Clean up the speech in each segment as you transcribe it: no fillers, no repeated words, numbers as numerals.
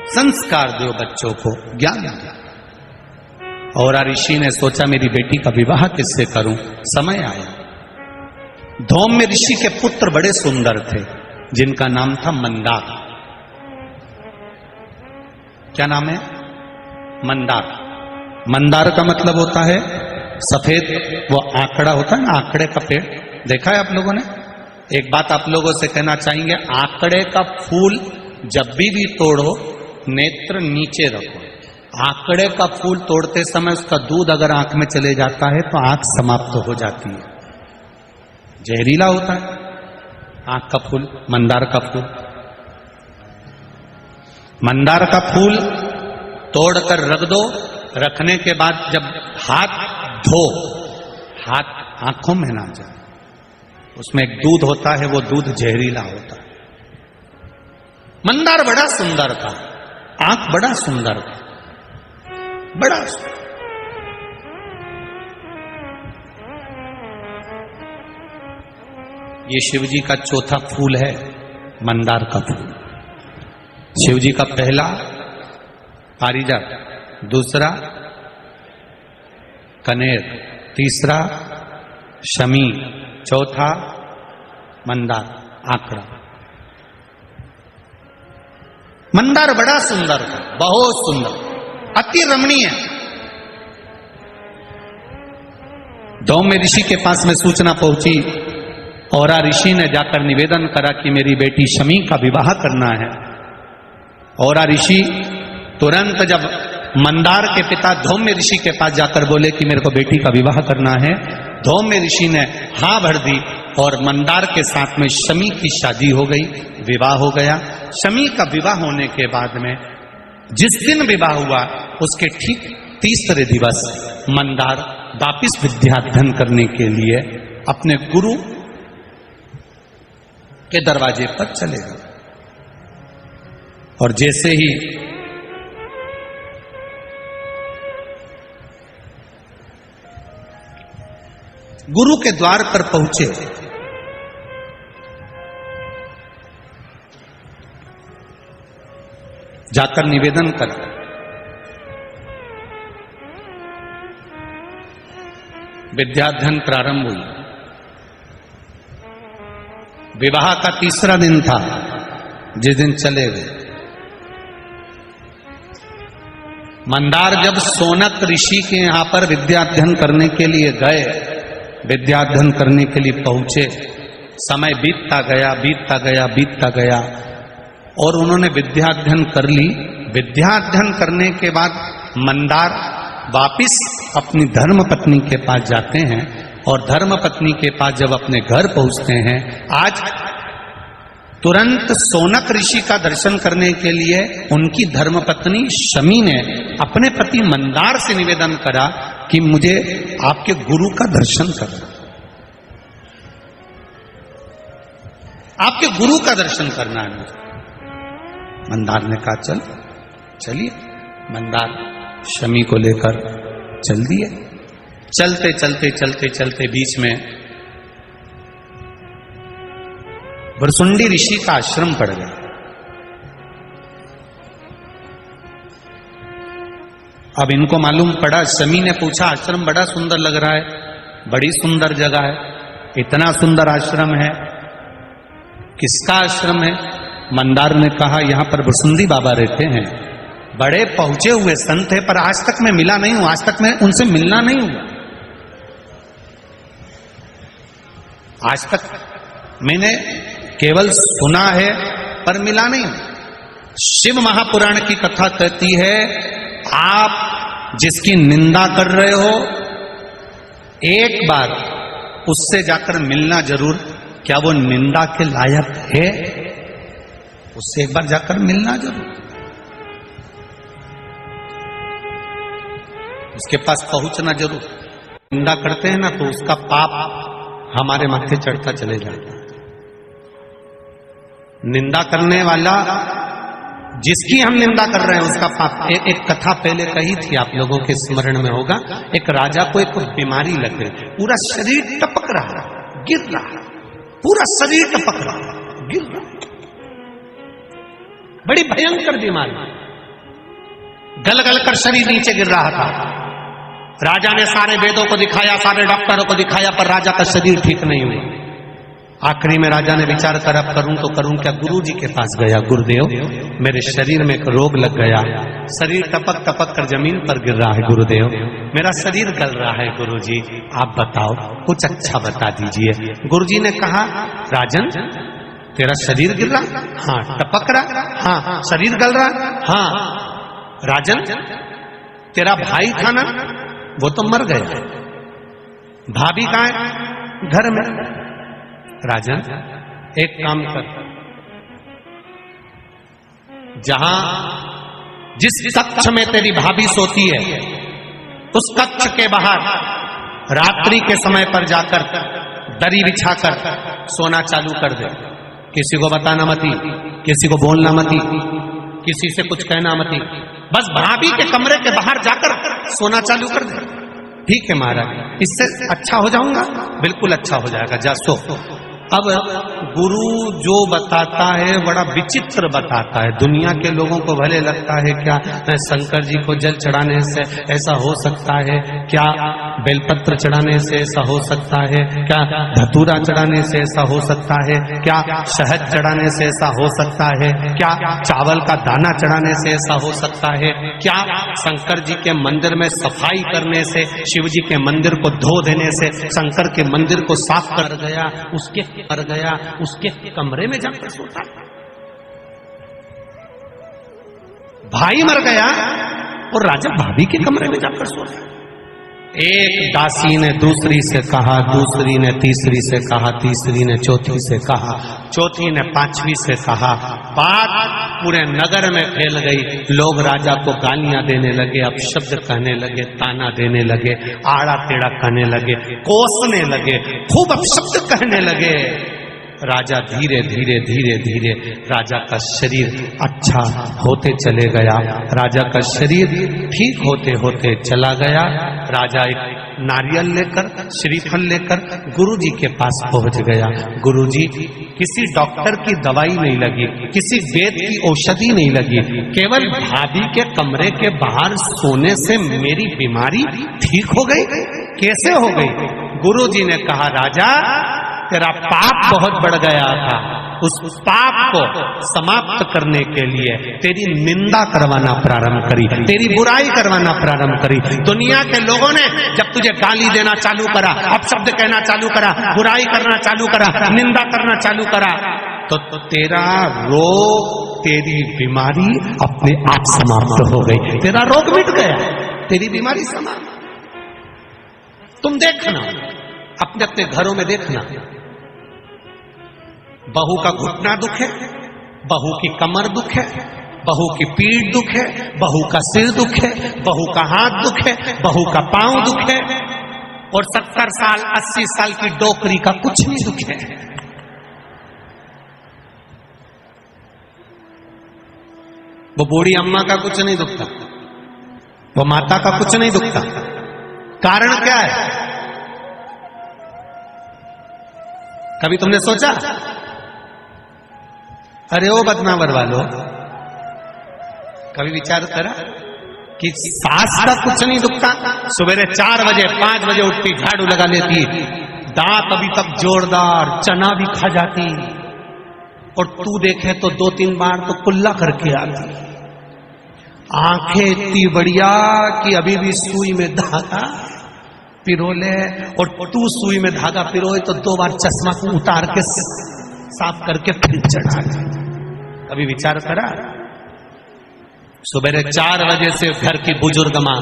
संस्कार दो बच्चों को, ज्ञान दो। और ऋषि ने सोचा मेरी बेटी का विवाह किससे करूं। समय आया। धौम्य ऋषि के पुत्र बड़े सुंदर थे जिनका नाम था मंदार। क्या नाम है? मंदार। मंदार का मतलब होता है सफेद, वो आंकड़ा होता है ना, आंकड़े का पेड़ देखा है आप लोगों ने? एक बात आप लोगों से कहना चाहेंगे, आंकड़े का फूल जब भी तोड़ो नेत्र नीचे रखो। आंकड़े का फूल तोड़ते समय उसका दूध अगर आंख में चले जाता है तो आंख समाप्त हो जाती है, जहरीला होता है आंख का फूल, मंदार का फूल। मंदार का फूल तोड़कर रख दो, रखने के बाद जब हाथ धो, हाथ आंखों में ना जाए, उसमें एक दूध होता है, वो दूध जहरीला होता है। मंदार बड़ा सुंदर था, आंख बड़ा सुंदर था, बड़ा सुंदर। ये शिवजी का चौथा फूल है, मंदार का फूल। शिवजी का पहला पारिजात, दूसरा कनेर, तीसरा शमी, चौथा मंदार, आंकड़ा। मंदार बड़ा सुंदर था, बहुत सुंदर, अति रमणीय। धौम्य ऋषि के पास में सूचना पहुंची और ऋषि ने जाकर निवेदन करा कि मेरी बेटी शमी का विवाह करना है। और ऋषि तुरंत जब मंदार के पिता धौम्य ऋषि के पास जाकर बोले कि मेरे को बेटी का विवाह करना है, धौम्य ऋषि ने हाँ भर दी और मंदार के साथ में शमी की शादी हो गई, विवाह हो गया। शमी का विवाह होने के बाद में जिस दिन विवाह हुआ उसके ठीक तीसरे दिवस मंदार वापिस विद्याध्ययन करने के लिए अपने गुरु के दरवाजे पर चले गए। और जैसे ही गुरु के द्वार पर पहुंचे, जाकर निवेदन कर, विद्याध्ययन प्रारंभ हुई। विवाह का तीसरा दिन था जिस दिन चले गए। मंदार जब सोनक ऋषि के यहां पर विद्याध्ययन करने के लिए गए, विद्याध्ययन करने के लिए पहुंचे, समय बीतता गया, बीतता गया, बीतता गया और उन्होंने विद्याध्ययन कर ली। विद्याध्ययन करने के बाद मंदार वापिस अपनी धर्म पत्नी के पास जाते हैं और धर्म पत्नी के पास जब अपने घर पहुंचते हैं, आज तुरंत सोनक ऋषि का दर्शन करने के लिए उनकी धर्मपत्नी शमी ने अपने पति मंदार से निवेदन करा कि मुझे आपके गुरु का दर्शन करना, आपके गुरु का दर्शन करना है मुझे। मंदार ने कहा चल, चलिए। मंदार शमी को लेकर चल दिए। चलते चलते चलते चलते बीच में भुरसुंडी ऋषि का आश्रम पड़ गया। अब इनको मालूम पड़ा, शमी ने पूछा आश्रम बड़ा सुंदर लग रहा है, बड़ी सुंदर जगह है, इतना सुंदर आश्रम है, किसका आश्रम है? मंदार ने कहा यहां पर भुरसुंडी बाबा रहते हैं, बड़े पहुंचे हुए संत है, पर आज तक मैं मिला नहीं हूं, आज तक मैं उनसे मिलना नहीं हुआ, आज तक मैंने केवल सुना है पर मिला नहीं। शिव महापुराण की कथा कहती है आप जिसकी निंदा कर रहे हो एक बार उससे जाकर मिलना जरूर। क्या वो निंदा के लायक है? उससे एक बार जाकर मिलना जरूर, उसके पास पहुंचना जरूर। निंदा करते हैं ना तो उसका पाप हमारे माथे चढ़ता चले जाता है। निंदा करने वाला, जिसकी हम निंदा कर रहे हैं उसका पाप। एक कथा पहले कही थी, आप लोगों के स्मरण में होगा। एक राजा को एक बीमारी लग गई, पूरा शरीर टपक रहा, गिर रहा, पूरा शरीर टपक रहा, गिर रहा, बड़ी भयंकर बीमारी। गल गल कर शरीर नीचे गिर रहा था। राजा ने सारे वेदों को दिखाया, सारे डॉक्टरों को दिखाया, पर राजा का शरीर ठीक नहीं हुआ। आखिरी में राजा ने विचार कर अब करूं तो करूं क्या। गुरु जी के पास गया, गुरुदेव मेरे शरीर में एक रोग लग गया, शरीर टपक टपक कर जमीन पर गिर रहा है गुरुदेव, मेरा शरीर गल रहा है गुरुजी, आप बताओ कुछ अच्छा बता दीजिए। गुरुजी ने कहा राजन तेरा शरीर गिर रहा, हाँ टपक रहा, हाँ शरीर गल रहा, हाँ। राजन तेरा भाई था ना, वो तो मर गया, भाभी कहाँ है? घर में। राजन एक काम कर, जहां जिस कक्ष में तेरी भाभी सोती है उस कक्ष के बाहर रात्रि के समय पर जाकर दरी बिछाकर सोना चालू कर दे। किसी को बताना मती, किसी को बोलना मती, किसी से कुछ कहना मती, बस भाभी के कमरे के बाहर जाकर सोना चालू कर दे। ठीक है महाराज, इससे अच्छा हो जाऊंगा? बिल्कुल अच्छा हो जाएगा, जा सो। अब गुरु जो बताता है बड़ा विचित्र बताता है। दुनिया के लोगों को भले लगता है क्या शंकर जी को जल चढ़ाने से ऐसा हो सकता है, क्या बेलपत्र चढ़ाने से ऐसा हो सकता है, क्या धतूरा चढ़ाने से ऐसा हो सकता है, क्या शहद चढ़ाने से ऐसा हो सकता है, क्या चावल का दाना चढ़ाने से ऐसा हो सकता है, क्या शंकर जी के मंदिर में सफाई करने से, शिव जी के मंदिर को धो देने से शंकर के मंदिर को साफ कर गया, उसके मर गया, उसके कमरे में जाकर सोता। भाई मर गया और राजा भाभी के कमरे में जाकर सोता। एक दासी ने दूसरी से कहा, दूसरी ने तीसरी से कहा, तीसरी ने चौथी से कहा, चौथी ने पांचवी से कहा। बात पूरे नगर में फैल गई। लोग राजा को गालियां देने लगे, अपशब्द कहने लगे, ताना देने लगे, आड़ा टेढ़ा कहने लगे, कोसने लगे, खूब अपशब्द कहने लगे। राजा धीरे धीरे धीरे धीरे राजा का शरीर अच्छा होते चले गया, राजा का शरीर ठीक होते होते चला गया। राजा एक नारियल लेकर, श्रीफल लेकर गुरुजी के पास पहुंच गया। गुरुजी, किसी डॉक्टर की दवाई नहीं लगी, किसी वेद की औषधि नहीं लगी, केवल भाभी के कमरे के बाहर सोने से मेरी बीमारी ठीक हो गई। कैसे हो गई? गुरुजी ने कहा राजा तेरा पाप बहुत बढ़ गया था, उस पाप को समाप्त करने के लिए तेरी निंदा करवाना प्रारंभ करी, तेरी बुराई करवाना प्रारंभ करी। दुनिया के लोगों ने जब तुझे गाली देना चालू करा, अपशब्द कहना चालू करा, बुराई करना चालू करा, निंदा करना चालू करा, तो तेरा रोग, तेरी बीमारी अपने आप समाप्त हो गई। तेरा रोग मिट गया, तेरी बीमारी समाप्त। तुम देखना, अपने अपने घरों में देखना, बहू का घुटना दुख है, बहू की कमर दुख है, बहू की पीठ दुख है, बहू का सिर दुख है, बहू का हाथ दुख है, बहू का पांव दुख है, और 70 साल 80 साल की डोकरी का कुछ नहीं दुख है। वो बूढ़ी अम्मा का कुछ नहीं दुखता, वो माता का कुछ नहीं दुखता। कारण क्या है? कभी तुमने सोचा? अरे ओ बदनावर वालों, कभी विचार करा कि सास का कुछ नहीं दुखता? सवेरे 4 बजे 5 बजे उठती, झाड़ू लगा लेती, दांत अभी तक जोरदार, चना भी खा जाती, और तू देखे तो 2-3 बार तो कुल्ला करके आती, आंखें इतनी बढ़िया कि अभी भी सुई में धागा पिरो ले, और तू सुई में धागा पिरोए तो 2 बार चश्मा को उतार के साफ करके फिर चढ़ा ले। कभी विचार करा? सुबह 4 बजे से घर की बुजुर्ग माँ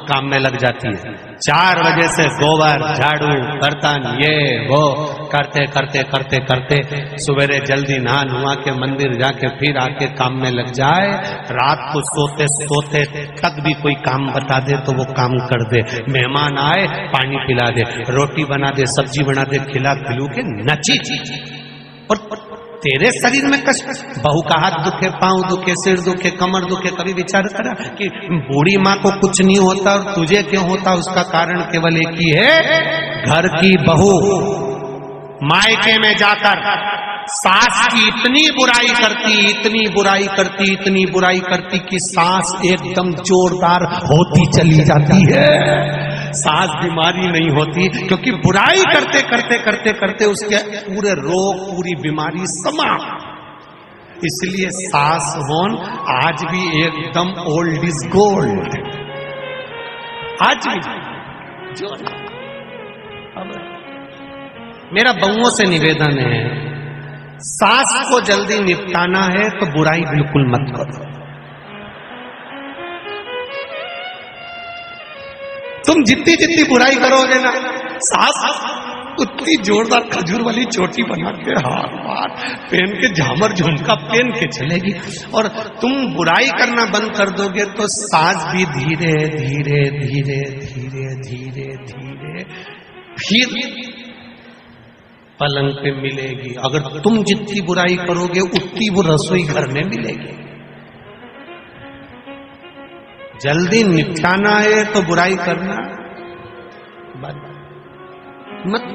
काम में लग जाती है, 4 बजे से गोबर, झाड़ू, बर्तन, ये वो करते करते करते करते सुबह जल्दी नहा नुआ के मंदिर जाके फिर आके काम में लग जाए। रात को सोते सोते तक भी कोई काम बता दे तो वो काम कर दे। मेहमान आए पानी पिला दे, रोटी बना दे, सब्जी बना दे, खिला खिलू के नची। और तेरे शरीर में कष्ट, बहू का हाथ दुखे, पांव दुखे, सिर दुखे, कमर दुखे। कभी विचार करा कि बूढ़ी माँ को कुछ नहीं होता और तुझे क्यों होता? उसका कारण केवल एक ही है, घर की बहू मायके में जाकर सास की इतनी बुराई करती, इतनी बुराई करती, इतनी बुराई करती कि सास एकदम जोरदार होती चली जाती है। सास बीमारी नहीं होती, क्योंकि बुराई करते करते करते करते उसके पूरे रोग, पूरी बीमारी समाप्त। इसलिए सास होन आज भी एकदम ओल्ड इज गोल्ड, आज भी जो। अब मेरा बहुओं से निवेदन है, सास को जल्दी निपटाना है तो बुराई बिल्कुल मत करो। तुम जितनी जितनी बुराई करोगे ना, सास उतनी जोरदार खजूर वाली चोटी बना के हार मार पहन के झामर झुमका पहन के चलेगी। और तुम बुराई करना बंद कर दोगे तो सास भी धीरे धीरे धीरे धीरे धीरे धीरे फिर पलंग पे मिलेगी। अगर तुम जितनी बुराई करोगे उतनी वो रसोई घर में मिलेगी। जल्दी निपटाना है तो बुराई करना मत।